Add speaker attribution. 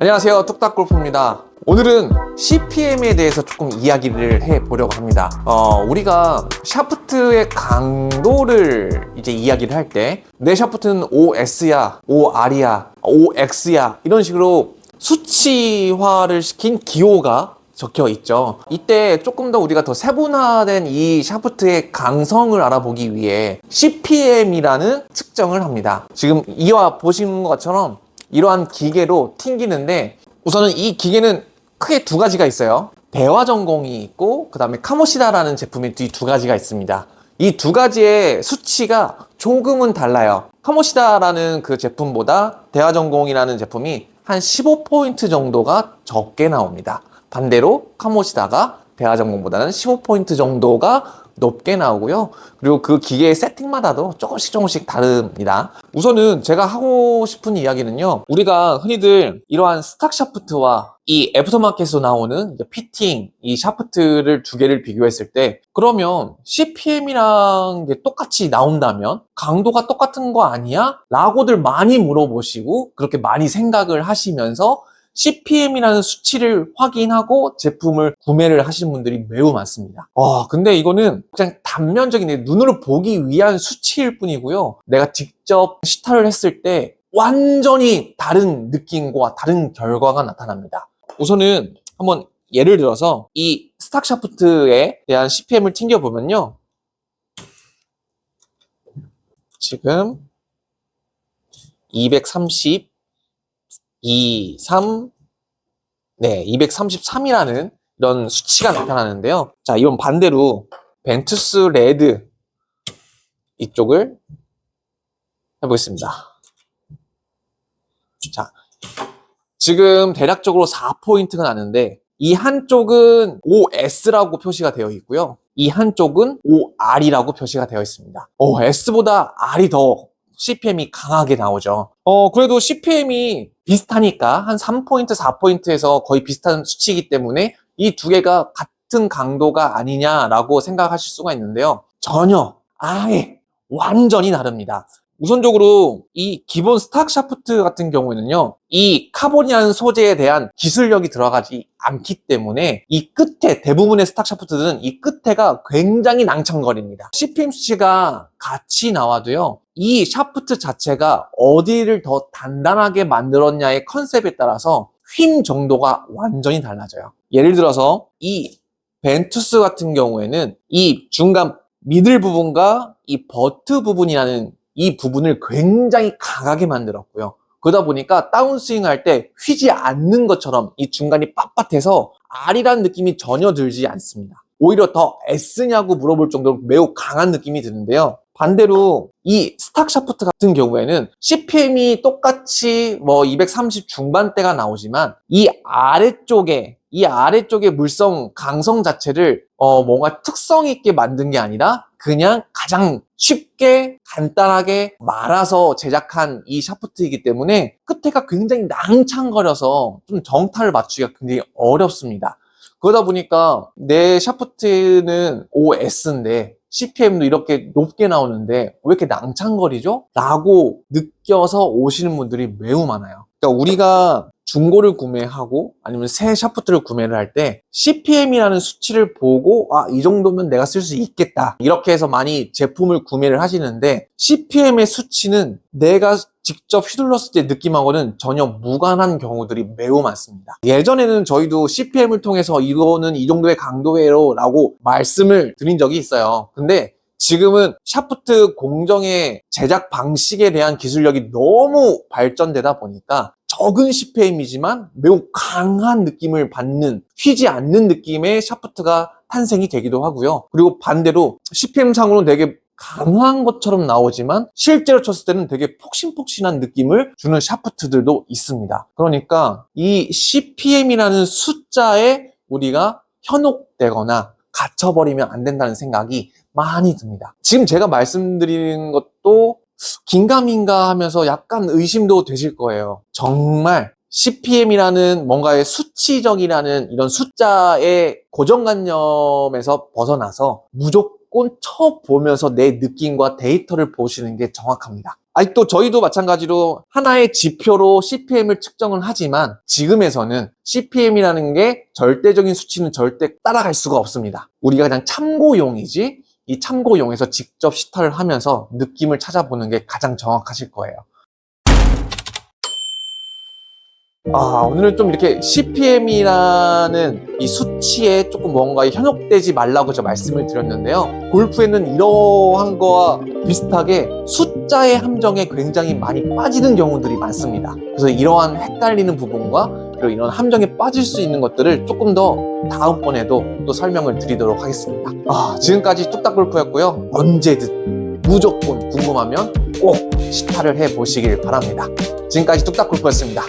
Speaker 1: 안녕하세요, 뚝딱골프입니다. 오늘은 CPM에 대해서 조금 이야기를 해보려고 합니다. 우리가 샤프트의 강도를 이제 이야기를 할 때 내 샤프트는 OS야, OR이야, OX야 이런 식으로 수치화를 시킨 기호가 적혀 있죠. 이때 조금 더 우리가 더 세분화된 이 샤프트의 강성을 알아보기 위해 CPM이라는 측정을 합니다. 지금 이와 보시는 것처럼 이러한 기계로 튕기는데, 우선은 이 기계는 크게 두 가지가 있어요. 대화전공이 있고 그 다음에 카모시다라는 제품이 두 가지가 있습니다. 이 두 가지의 수치가 조금은 달라요. 카모시다라는 그 제품보다 대화전공이라는 제품이 한 15포인트 정도가 적게 나옵니다. 반대로 카모시다가 대화전공보다는 15포인트 정도가 높게 나오고요. 그리고 그 기계의 세팅마다도 조금씩 다릅니다. 우선은 제가 하고 싶은 이야기는요, 우리가 흔히들 이러한 스탁 샤프트와 이 애프터마켓에서 나오는 피팅, 이 샤프트를 두 개를 비교했을 때, 그러면 CPM이랑 게 똑같이 나온다면 강도가 똑같은 거 아니야? 라고들 많이 물어보시고 그렇게 많이 생각을 하시면서 CPM이라는 수치를 확인하고 제품을 구매를 하시는 분들이 매우 많습니다. 근데 이거는 그냥 단면적인 눈으로 보기 위한 수치일 뿐이고요. 내가 직접 시타를 했을 때 완전히 다른 느낌과 다른 결과가 나타납니다. 우선은 한번 예를 들어서 이 스탁 샤프트에 대한 CPM을 튕겨보면요. 지금 230, 233이라는 이런 수치가 나타나는데요. 자, 이건 반대로 벤투스 레드 이쪽을 해보겠습니다. 자, 지금 대략적으로 4포인트가 나는데 이 한쪽은 OS라고 표시가 되어 있고요. 이 한쪽은 OR이라고 표시가 되어 있습니다. S보다 R이 더 CPM이 강하게 나오죠. 그래도 CPM이 비슷하니까 한 3포인트, 4포인트에서 거의 비슷한 수치이기 때문에 이 두 개가 같은 강도가 아니냐라고 생각하실 수가 있는데요. 전혀, 아예 완전히 다릅니다. 우선적으로 이 기본 스탁 샤프트 같은 경우에는요, 이 카본이라는 소재에 대한 기술력이 들어가지 않기 때문에 이 끝에, 대부분의 스탁 샤프트들은 이 끝에가 굉장히 낭창거립니다. CPM 수치가 같이 나와도요, 이 샤프트 자체가 어디를 더 단단하게 만들었냐의 컨셉에 따라서 힘 정도가 완전히 달라져요. 예를 들어서 이 벤투스 같은 경우에는 이 중간 미들 부분과 이 버트 부분이라는 이 부분을 굉장히 강하게 만들었고요. 그러다 보니까 다운스윙 할 때 휘지 않는 것처럼 이 중간이 빳빳해서 R이라는 느낌이 전혀 들지 않습니다. 오히려 더 S냐고 물어볼 정도로 매우 강한 느낌이 드는데요. 반대로 이 스탁 샤프트 같은 경우에는 CPM이 똑같이 230 중반대가 나오지만 이 아래쪽에 물성 강성 자체를 뭔가 특성 있게 만든 게 아니라 그냥 가장 쉽게 간단하게 말아서 제작한 이 샤프트이기 때문에 끝에가 굉장히 낭창거려서 좀 정타를 맞추기가 굉장히 어렵습니다. 그러다 보니까 내 샤프트는 OS인데 CPM도 이렇게 높게 나오는데 왜 이렇게 낭창거리죠? 라고 느껴서 오시는 분들이 매우 많아요. 그러니까 우리가 중고를 구매하고 아니면 새 샤프트를 구매를 할 때 CPM이라는 수치를 보고 이 정도면 내가 쓸 수 있겠다 이렇게 해서 많이 제품을 구매를 하시는데, CPM의 수치는 내가 직접 휘둘렀을 때 느낌하고는 전혀 무관한 경우들이 매우 많습니다. 예전에는 저희도 CPM을 통해서 이거는 이 정도의 강도예요 라고 말씀을 드린 적이 있어요. 근데 지금은 샤프트 공정의 제작 방식에 대한 기술력이 너무 발전되다 보니까 적은 CPM이지만 매우 강한 느낌을 받는, 휘지 않는 느낌의 샤프트가 탄생이 되기도 하고요. 그리고 반대로 CPM상으로는 되게 강한 것처럼 나오지만 실제로 쳤을 때는 되게 폭신폭신한 느낌을 주는 샤프트들도 있습니다. 그러니까 이 CPM이라는 숫자에 우리가 현혹되거나 갇혀버리면 안 된다는 생각이 많이 듭니다. 지금 제가 말씀드리는 것도 긴가민가 하면서 약간 의심도 되실 거예요. 정말 CPM이라는 뭔가의 수치적이라는 이런 숫자의 고정관념에서 벗어나서 무조건 쳐보면서 내 느낌과 데이터를 보시는 게 정확합니다. 아직도 저희도 마찬가지로 하나의 지표로 CPM을 측정을 하지만 지금에서는 CPM이라는 게 절대적인 수치는 절대 따라갈 수가 없습니다. 우리가 그냥 참고용이지 이 참고용에서 직접 시타를 하면서 느낌을 찾아보는 게 가장 정확하실 거예요. 오늘은 좀 이렇게 CPM이라는 이 수치에 조금 뭔가 현혹되지 말라고 저 말씀을 드렸는데요. 골프에는 이러한 거와 비슷하게 숫자의 함정에 굉장히 많이 빠지는 경우들이 많습니다. 그래서 이러한 헷갈리는 부분과 그리고 이런 함정에 빠질 수 있는 것들을 조금 더 다음번에도 또 설명을 드리도록 하겠습니다. 지금까지 뚝딱골프였고요. 언제든 무조건 궁금하면 꼭 시타를 해보시길 바랍니다. 지금까지 뚝딱골프였습니다.